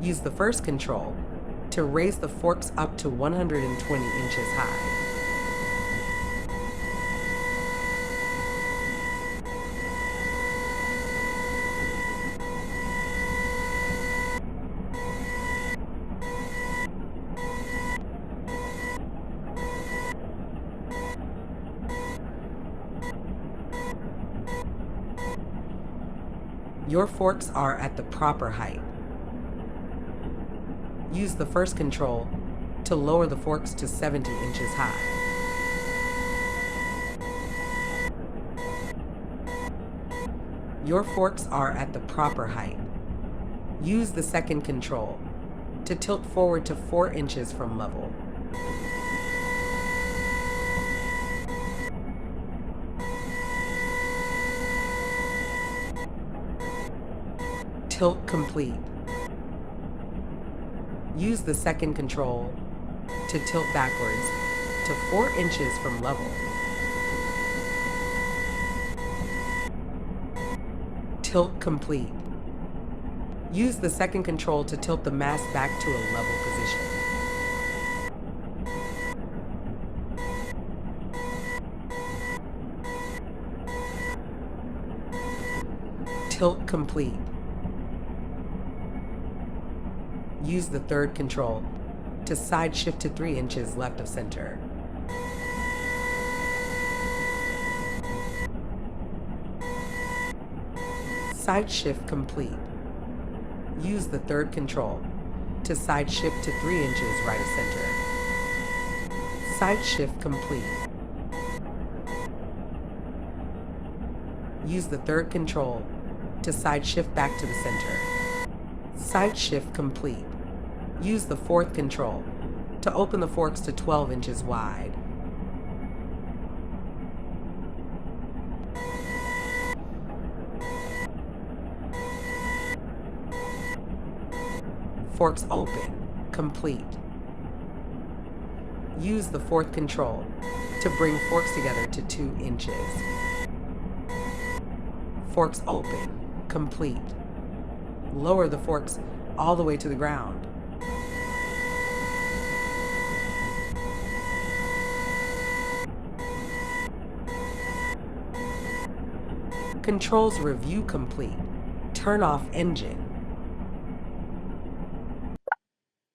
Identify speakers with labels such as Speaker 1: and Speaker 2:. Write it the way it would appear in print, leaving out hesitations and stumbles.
Speaker 1: Use the first control to raise the forks up to 120 inches high. Your forks are at the proper height. Use the first control to lower the forks to 70 inches high. Your forks are at the proper height. Use the second control to tilt forward to 4 inches from level. Tilt complete. Use the second control to tilt backwards to 4 inches from level. Tilt complete. Use the second control to tilt the mast back to a level position. Tilt complete. Use the third control to side shift to 3 inches left of center. Side shift complete. Use the third control to side shift to 3 inches right of center. Side shift complete. Use the third control to side shift back to the center. Side shift complete. Use the fourth control to open the forks to 12 inches wide. Forks open, complete. Use the fourth control to bring forks together to 2 inches. Forks open, complete. Lower the forks all the way to the ground. Controls review complete. Turn off engine.